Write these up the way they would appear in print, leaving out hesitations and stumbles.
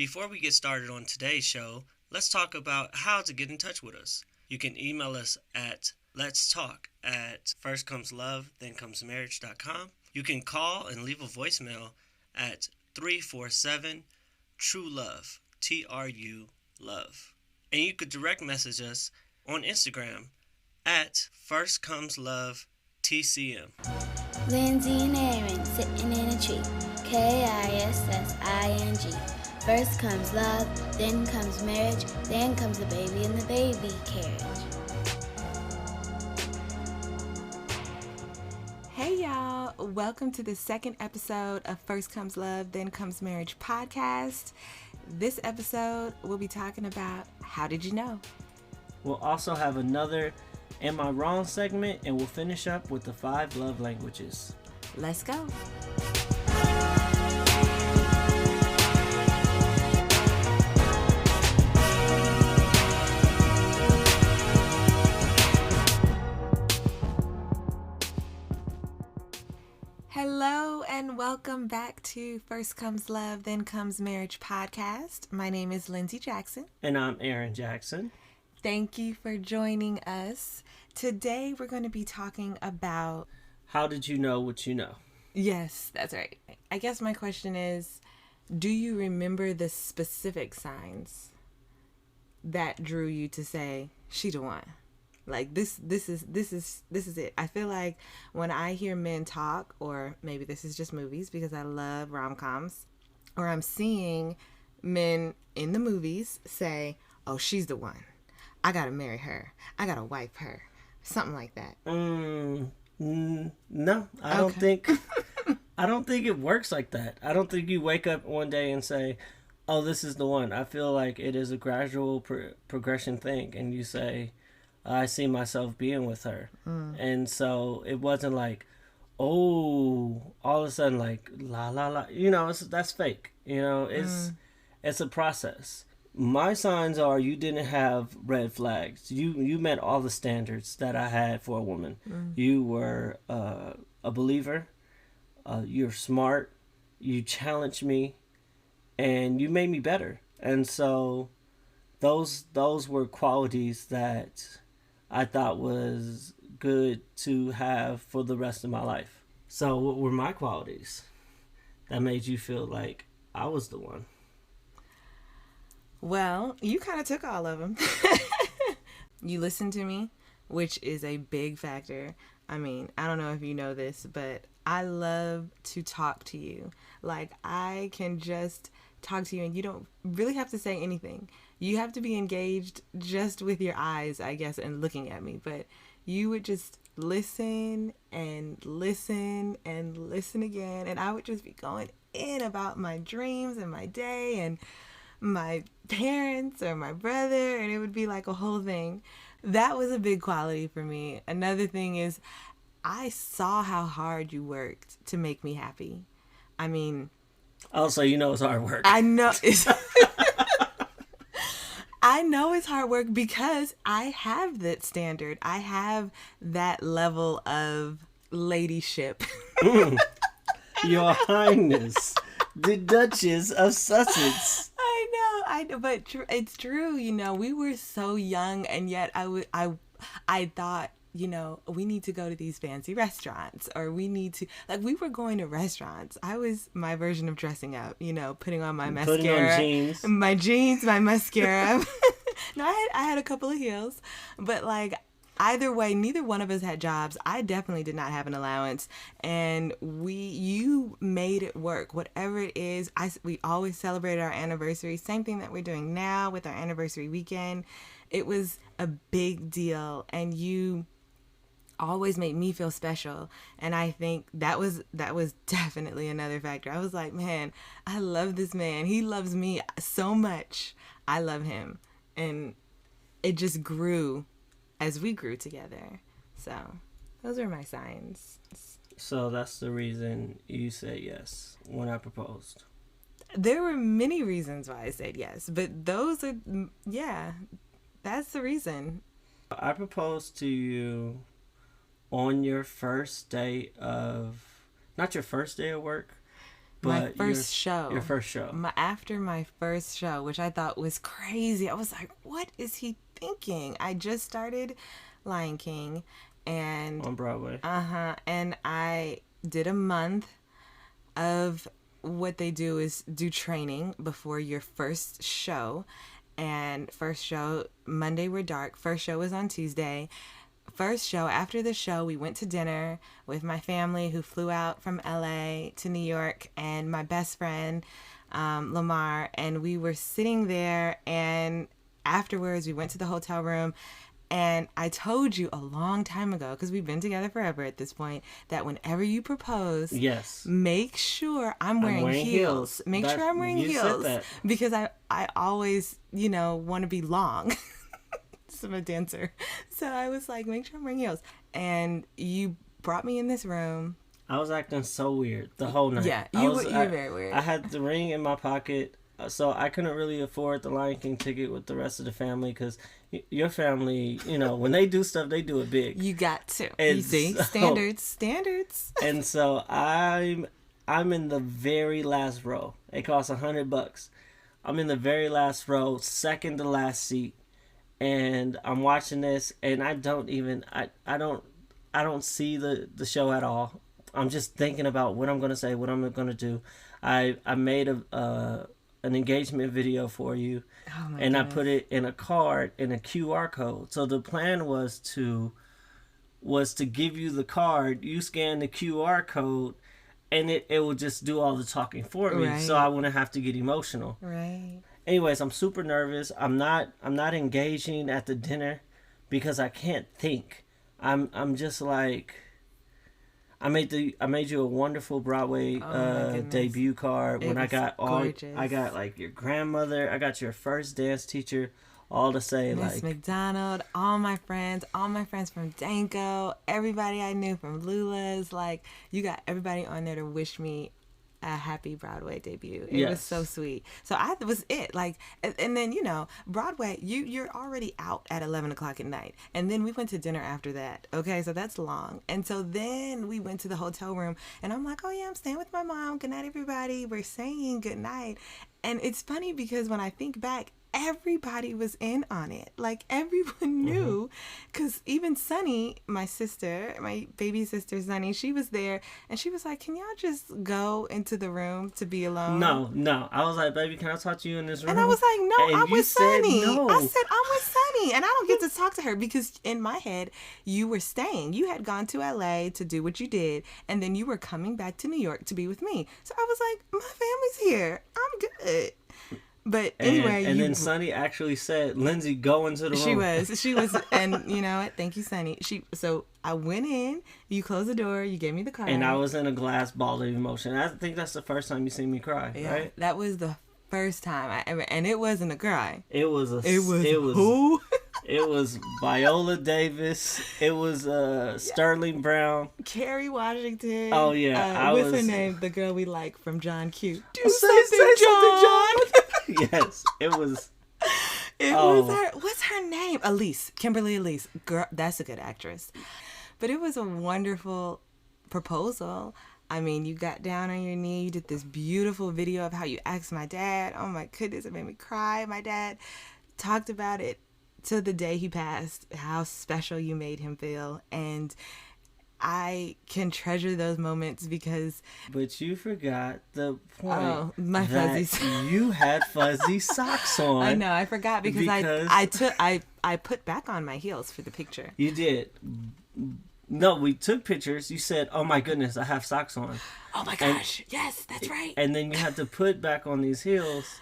Before we get started on today's show, let's talk about how to get in touch with us. You can email us at letstalk@firstcomeslove.thenComesMarriage.com. You can call and leave a voicemail at 347 TRU-LOVE, TRU-LOVE. And you could direct message us on Instagram at firstcomeslove.tcm. Lindsey and Aaron sitting in a tree. Kissing. First comes love, then comes marriage, then comes the baby in the baby carriage. Hey y'all, welcome to the second episode of First Comes Love, Then Comes Marriage podcast. This episode, we'll be talking about how did you know? We'll also have another Am I Wrong segment, and we'll finish up with the 5 love languages. Let's go. Hello and welcome back to First Comes Love, Then Comes Marriage podcast. My name is Lindsey Jackson. And I'm Aaron Jackson. Thank you for joining us. Today we're going to be talking about... How did you know what you know? Yes, that's right. I guess my question is, do you remember the specific signs that drew you to say, she the one? Like this is it. I feel like when I hear men talk, or maybe this is just movies because I love rom-coms, or I'm seeing men in the movies say, oh, she's the one. I gotta marry her. I gotta wife her. Something like that. No, I don't think. I don't think it works like that. I don't think you wake up one day and say, "Oh, this is the one." I feel like it is a gradual progression thing, and you say, "I see myself being with her," and so it wasn't like, "Oh, all of a sudden, like la la la." You know, that's fake. You know, it's a process. My signs are you didn't have red flags. You met all the standards that I had for a woman. You were a believer. You're smart. You challenged me, and you made me better. And so, those were qualities that I thought was good to have for the rest of my life. So, what were my qualities that made you feel like I was the one? Well, you kind of took all of them. You listened to me, which is a big factor. I mean, I don't know if you know this, but I love to talk to you. Like, I can just talk to you and you don't really have to say anything. You have to be engaged just with your eyes, I guess, and looking at me. But you would just listen and listen and listen again. And I would just be going in about my dreams and my day and my parents or my brother, and it would be like a whole thing. That was a big quality for me. Another thing is I saw how hard you worked to make me happy. I mean, also, you know it's hard work. I know it's I know it's hard work because I have that standard. I have that level of ladyship. Your Highness, the Duchess of Sussex. I know, but it's true. You know, we were so young, and yet I thought, you know, we need to go to these fancy restaurants, or we need to, like, we were going to restaurants. I was my version of dressing up, you know, putting on my mascara, my jeans, my mascara. No, I had a couple of heels, but like, either way, neither one of us had jobs. I definitely did not have an allowance, and you made it work. Whatever it is, we always celebrated our anniversary. Same thing that we're doing now with our anniversary weekend. It was a big deal, and you always made me feel special. And I think that was definitely another factor. I was like, man, I love this man. He loves me so much. I love him, and it just grew as we grew together. So those are my signs. So that's the reason you said yes when I proposed. There were many reasons why I said yes, but those are, yeah, that's the reason. I proposed to you on your first day of, not your first day of work, But my first show. Your first show. After my first show, which I thought was crazy. I was like, what is he thinking? I just started Lion King and on Broadway. And I did a month of what they do is do training before your first show. And first show, Monday we're dark. First show was on Tuesday. First show, after the show, we went to dinner with my family who flew out from LA to New York and my best friend, Lamar. And we were sitting there, and afterwards we went to the hotel room. And I told you a long time ago, because we've been together forever at this point, that whenever you propose, yes, make sure I'm wearing heels. Make sure I'm wearing heels. Because I always, want to be long. I'm a dancer. So I was like, make sure I'm wearing heels. And you brought me in this room. I was acting so weird the whole night. Yeah, you were very weird. I had the ring in my pocket, so I couldn't really afford the Lion King ticket with the rest of the family, because your family, when they do stuff, they do it big. You got to. And you see? Standards. And so I'm in the very last row. It costs $100. I'm in the very last row, second to last seat. And I'm watching this, and I don't see the show at all. I'm just thinking about what I'm gonna say, what I'm gonna do. I made an engagement video for you, and goodness. I put it in a card in a QR code. So the plan was to give you the card, you scan the QR code, and it will just do all the talking for me. Right. So I wouldn't have to get emotional. Right. Anyways, I'm super nervous. I'm not engaging at the dinner because I can't think. I'm just like, I made you a wonderful Broadway debut card. When I got gorgeous. I got like your grandmother, I got your first dance teacher, all to say Miss McDonald, all my friends from Danko, everybody I knew from Lula's, like you got everybody on there to wish me a happy Broadway debut. It was so sweet. So that was it. Like, and then, Broadway, you're already out at 11 o'clock at night. And then we went to dinner after that. Okay. So that's long. And so then we went to the hotel room, and I'm like, oh yeah, I'm staying with my mom. Good night, everybody. We're saying good night. And it's funny because when I think back, everybody was in on it. Like everyone knew, because even Sunny, my baby sister Sunny, she was there, and she was like, "Can y'all just go into the room to be alone?" No. I was like, "Baby, can I talk to you in this room?" And I was like, "No, and I'm with Sunny." No. I said, "I'm with Sunny," and I don't get to talk to her because in my head, you were staying. You had gone to LA to do what you did, and then you were coming back to New York to be with me. So I was like, "My family's here. I'm good." But anyway, and then Sunny actually said, "Lindsey, go into the room." She was, and you know what? Thank you, Sunny. So I went in. You closed the door. You gave me the card, and I was in a glass ball of emotion. I think that's the first time you seen me cry, right? That was the first time I ever, and it wasn't a cry. It was who? It was Viola Davis. It was Sterling Brown. Kerry Washington. Oh yeah, what's her name? The girl we like from John Q. Say something, John. Yes, it was. It was her. What's her name? Kimberly Elise. Girl, that's a good actress. But it was a wonderful proposal. I mean, you got down on your knee. You did this beautiful video of how you asked my dad. Oh my goodness, it made me cry. My dad talked about it to the day he passed, how special you made him feel. And I can treasure those moments because... But you forgot the point. Oh, my fuzzies. You had fuzzy socks on. I know, I forgot because I put back on my heels for the picture. You did. No, we took pictures. You said, "Oh my goodness, I have socks on." Oh my gosh, yes, that's right. And then you had to put back on these heels.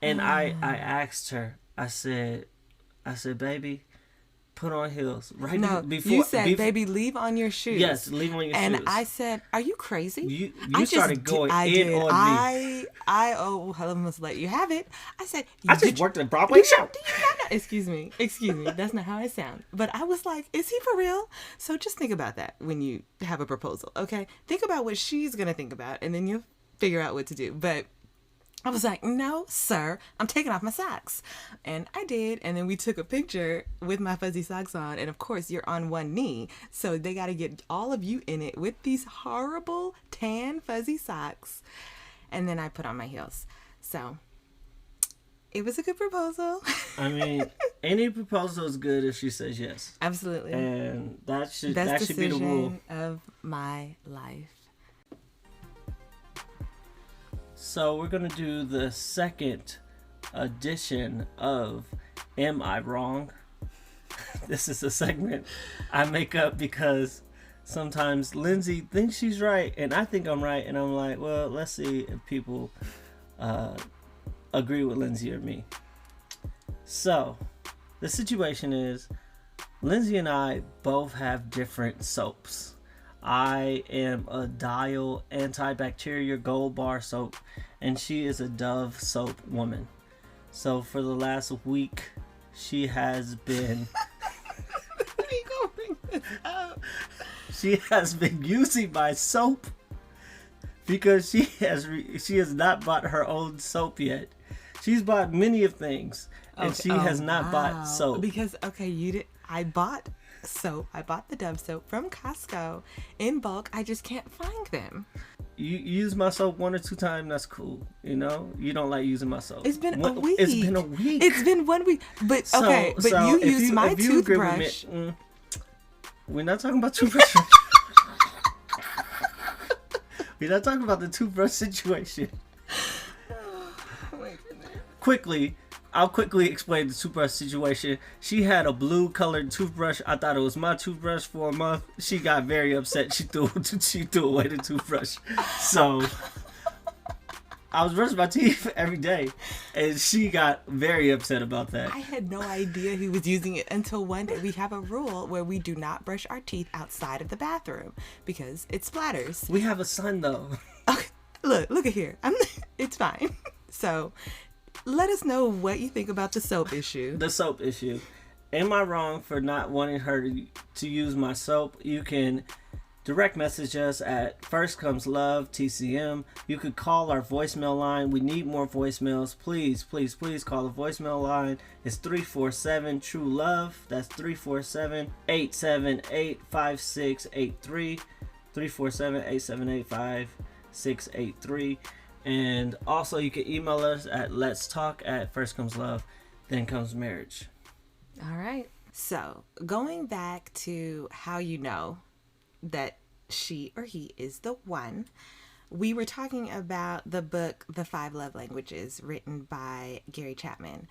And I asked her, I said, "Baby, put on heels." Right before you said, "Baby, leave on your shoes." Yes, leave on your shoes. And I said, "Are you crazy?" You started going in on me. I almost let you have it. I said, "I just worked a Broadway show." Do you not know? Excuse me. That's not how I sound. But I was like, "Is he for real?" So just think about that when you have a proposal, okay? Think about what she's gonna think about, and then you'll figure out what to do. But I was like, "No, sir, I'm taking off my socks." And I did. And then we took a picture with my fuzzy socks on. And of course, you're on one knee. So they got to get all of you in it with these horrible tan fuzzy socks. and then I put on my heels. So it was a good proposal. I mean, any proposal is good if she says yes. Absolutely. And that should Best be the rule decision of my life. So we're gonna do the second edition of Am I Wrong? This is a segment I make up because sometimes Lindsay thinks she's right and I think I'm right, and I'm like, well, let's see if people agree with Lindsay or me. So the situation is Lindsay and I both have different soaps. I am a Dial antibacterial gold bar soap, and she is a Dove soap woman. So for the last week, she has been she has been using my soap because she has not bought her own soap yet. She's bought many of things, and she has not bought soap. Because I bought soap. I bought the Dove soap from Costco in bulk. I just can't find them. You use my soap 1 or 2 times, that's cool. You know, you don't like using my soap. It's been a week. It's been a week. It's been 1 week. But okay, but you use my toothbrush. We're not talking about toothbrush. We're not talking about the toothbrush situation. Oh my goodness. I'll quickly explain the toothbrush situation. She had a blue colored toothbrush. I thought it was my toothbrush for a month. She got very upset. She threw away the toothbrush. So I was brushing my teeth every day, and she got very upset about that. I had no idea he was using it until one day we have a rule where we do not brush our teeth outside of the bathroom because it splatters. We have a son though. Okay, look at here. It's fine. So let us know what you think about the soap issue. The soap issue. Am I wrong for not wanting her to use my soap? You can direct message us at First Comes Love TCM. You could call our voicemail line. We need more voicemails. Please call the voicemail line. It's 347-TRU-LOVE. That's 347-878-5683. 347-878-5683. And also you can email us at let's talk at First Comes Love, Then Comes Marriage. All right. So going back to how you know that she or he is the one, we were talking about the book The 5 Love Languages, written by Gary Chapman.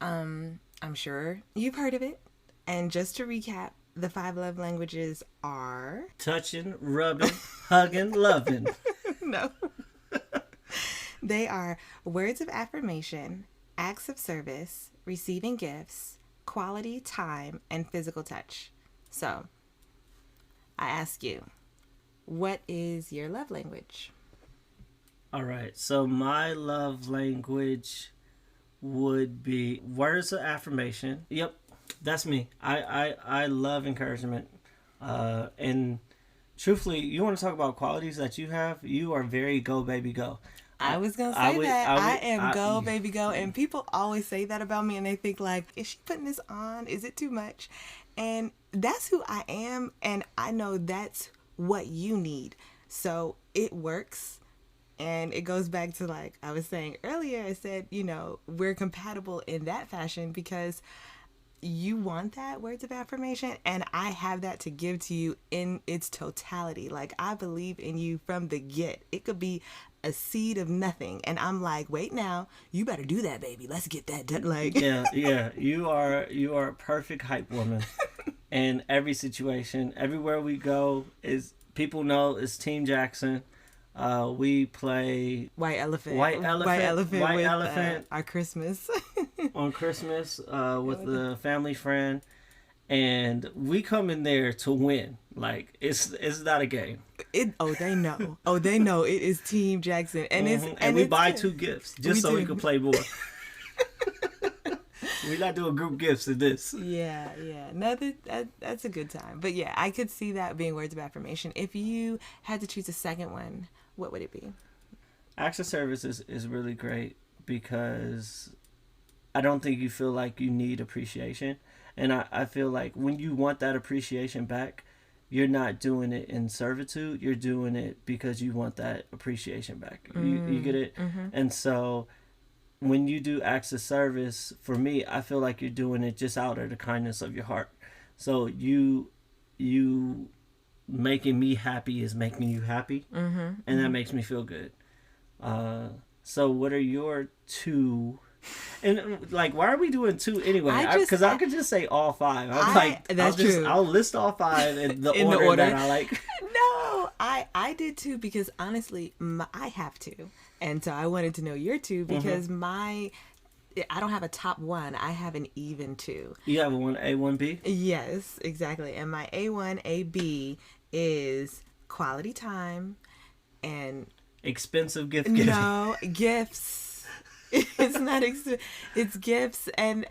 I'm sure you've heard of it. And just to recap, the 5 love languages are touching, rubbing, hugging, loving. No. They are words of affirmation, acts of service, receiving gifts, quality time, and physical touch. So, I ask you, what is your love language? All right. So, my love language would be words of affirmation. Yep, that's me. I love encouragement. And truthfully, you want to talk about qualities that you have? You are very go, baby, go. I was going to say I am go, baby, go. And people always say that about me, and they think like, is she putting this on? Is it too much? And that's who I am, and I know that's what you need. So it works. And it goes back to, like I was saying earlier, I said, you know, we're compatible in that fashion because you want that words of affirmation, and I have that to give to you in its totality. Like, I believe in you from the get. It could be a seed of nothing, and I'm like, wait, now you better do that, baby. Let's get that done. Like, yeah, you are a perfect hype woman. In every situation, everywhere we go, is people know it's Team Jackson. We play White Elephant with our Christmas on Christmas with the family friend, and we come in there to win. Like, it's not a game. They know it is Team Jackson, and we buy 2 gifts just so we can play more. We're not doing group gifts in this. Yeah. No, that's a good time. But yeah, I could see that being words of affirmation. If you had to choose a second one, what would it be? Acts of service is really great because I don't think you feel like you need appreciation. And I feel like when you want that appreciation back, you're not doing it in servitude. You're doing it because you want that appreciation back. You get it? Mm-hmm. And so when you do acts of service, for me, I feel like you're doing it just out of the kindness of your heart. So you making me happy is making you happy, and that makes me feel good. So what are your two? And like, why are we doing two anyway? Because I could just say all five. I'll list all five in the order that I like. No, I did too, because honestly, I have two, and so I wanted to know your two, because I don't have a top one. I have an even two. You have a 1A, 1B? Yes, exactly. And my A1, AB is quality time and expensive gift giving. No, gifts. It's not it's gifts and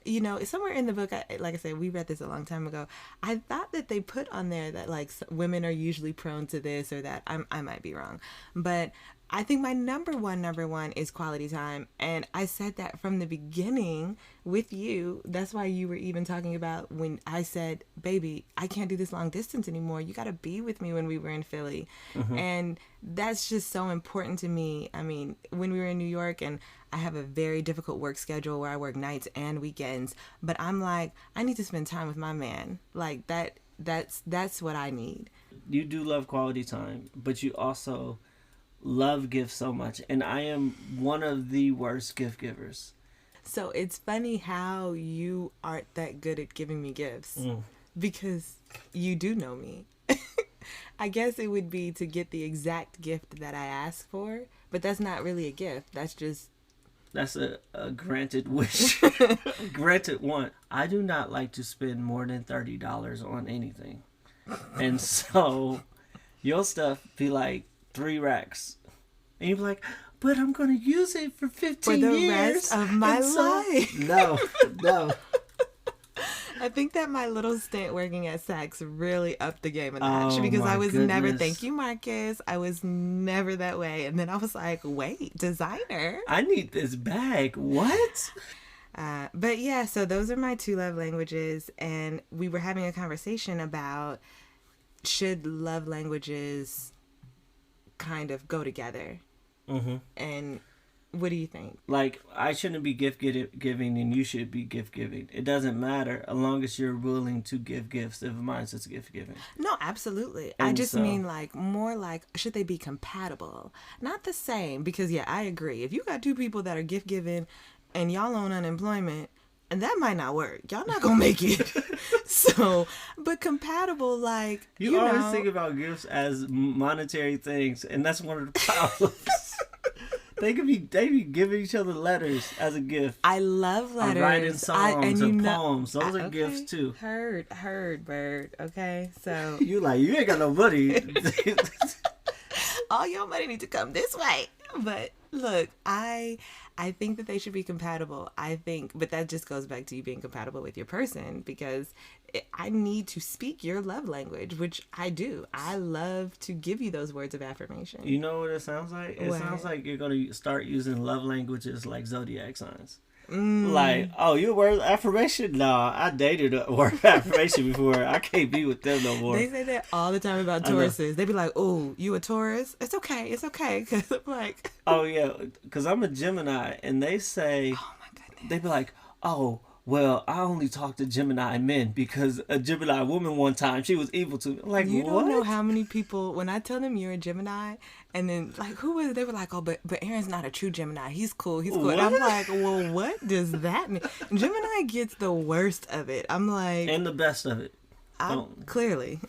you know, somewhere in the book, like I said, we read this a long time ago. I thought that they put on there that like women are usually prone to this or that. I might be wrong, but I think my number one is quality time. And I said that from the beginning with you. That's why you were even talking about when I said, baby, I can't do this long distance anymore. You got to be with me when we were in Philly. And that's just so important to me. I mean, when we were in New York, and I have a very difficult work schedule where I work nights and weekends, but I'm like, I need to spend time with my man. Like that's what I need. You do love quality time, but you also love gifts so much, and I am one of the worst gift givers. So it's funny how you aren't that good at giving me gifts, because you do know me. I guess it would be to get the exact gift that I ask for, but that's not really a gift. That's a granted wish. Granted want. I do not like to spend more than $30 on anything, and so your stuff be like 3 racks, and you're like, but I'm gonna use it for 15 years for the rest of my life. No. I think that my little stint working at Saks really upped the game a notch, because I was never, thank you, Marcus, I was never that way. And then I was like, wait, designer, I need this bag. What? But yeah, so those are my 2 love languages, and we were having a conversation about, should love languages kind of go together? And what do you think? Like, I shouldn't be gift giving, and you should be gift giving. It doesn't matter, as long as you're willing to give gifts. If mine's just gift giving. No, absolutely. And I just mean like more like, should they be compatible? Not the same, because yeah, I agree. If you got 2 people that are gift giving and y'all on unemployment, and that might not work. Y'all not gonna make it. So, but compatible, like, you always think about gifts as monetary things, and that's one of the problems. They be giving each other letters as a gift. I love letters. Writing songs and poems. Those are gifts too. Heard, Bird. Okay, so you ain't got no money. All your money need to come this way. But look, I think that they should be compatible. But that just goes back to you being compatible with your person, because I need to speak your love language, which I do. I love to give you those words of affirmation. You know what it sounds like? It sounds like you're going to start using love languages like zodiac signs. Like, oh, you a word of affirmation? No, I dated a word of affirmation before. I can't be with them no more. They say that all the time about Tauruses. They be like, oh, you a Taurus? It's okay. Because I'm like... Oh, yeah, because I'm a Gemini, and they say... Oh, my goodness. They be like, oh, well, I only talk to Gemini men because a Gemini woman one time, she was evil to me. I'm like, you what? Don't know how many people, when I tell them you're a Gemini, and then, like, who was it? They were like, oh, but Aaron's not a true Gemini. He's cool. What? And I'm like, well, what does that mean? Gemini gets the worst of it. I'm like... And the best of it. Clearly.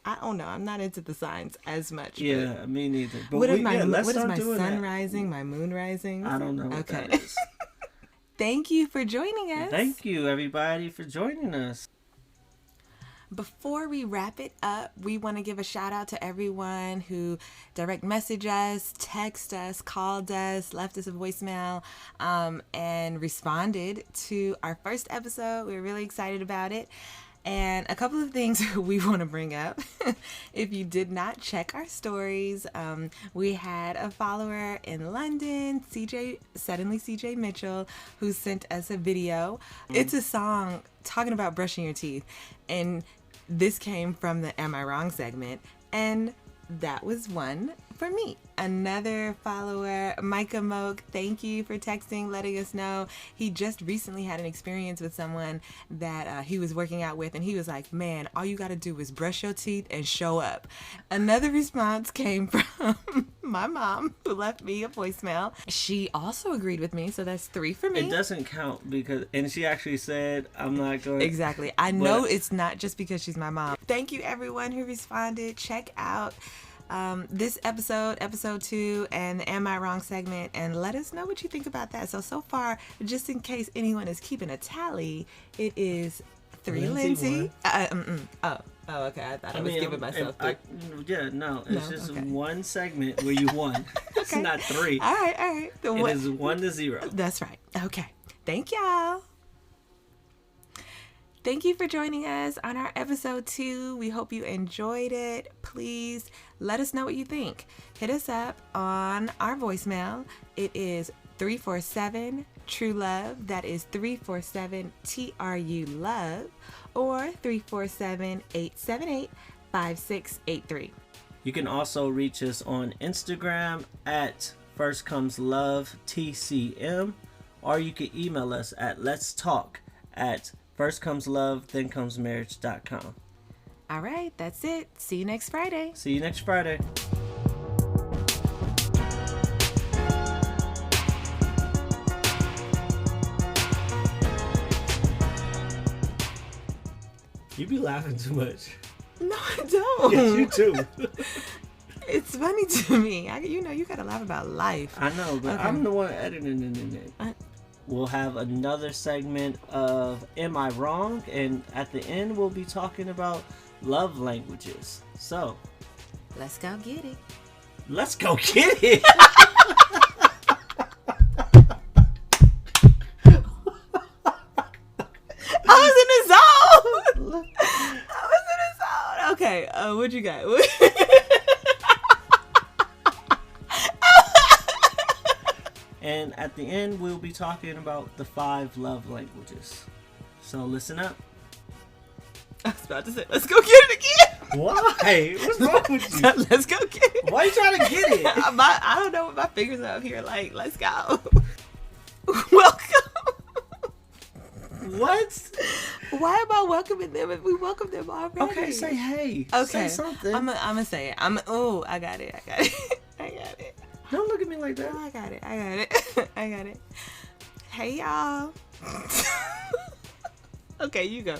I don't know. I'm not into the signs as much. Yeah, me neither. But what is my sun that. Rising, my moon rising? I don't know what that is. Thank you for joining us. Thank you, everybody, for joining us. Before we wrap it up, we want to give a shout out to everyone who direct messaged us, texted us, called us, left us a voicemail, and responded to our first episode. We're really excited about it. And a couple of things we want to bring up. If you did not check our stories, we had a follower in London, CJ Mitchell, who sent us a video. It's a song talking about brushing your teeth. And This came from the Am I Wrong segment, and that was one for me. Another follower, Micah Moak, thank you for texting, letting us know. He just recently had an experience with someone that he was working out with, and he was like, man, all you got to do is brush your teeth and show up. Another response came from my mom, who left me a voicemail. She also agreed with me, so that's 3 for me. It doesn't count because, and she actually said, I'm not going. Exactly. I know it's not just because she's my mom. Thank you, everyone who responded. Check out this episode 2, and the Am I Wrong segment, and let us know what you think about that. So far, just in case anyone is keeping a tally, it is 3 Lindsey. Oh, okay. I thought I was giving myself 3. It's just one segment where you won. It's not 3. All right. It is 1-0. That's right. Okay. Thank y'all. Thank you for joining us on our episode 2. We hope you enjoyed it. Please let us know what you think. Hit us up on our voicemail. It is 347-TRU-LOVE. That is 347-TRU-LOVE or 347-878-5683. You can also reach us on Instagram at firstcomeslove.tcm, or you can email us at letstalk@firstcomeslove.thencomes.marriage.com. All right, that's it. See you next Friday. See you next Friday. You be laughing too much. No, I don't. Yes, you too. It's funny to me. You gotta laugh about life. I know, but okay. I'm the one editing it. We'll have another segment of Am I Wrong? And at the end, we'll be talking about love languages. So, let's go get it. Let's go get it. I was in the zone. Okay, what you got? And at the end, we'll be talking about the 5 love languages. So listen up. I was about to say, let's go get it again. Why? What's wrong with you? Let's go get it. Why are you trying to get it? I don't know what my fingers are up here. Like, let's go. Welcome. What? Why am I welcoming them if we welcomed them already? Okay, say hey. Okay. Say something. I'm gonna say it. I got it. I got it. Don't look at me like that. No, I got it. I got it. Hey, y'all. Okay, you go.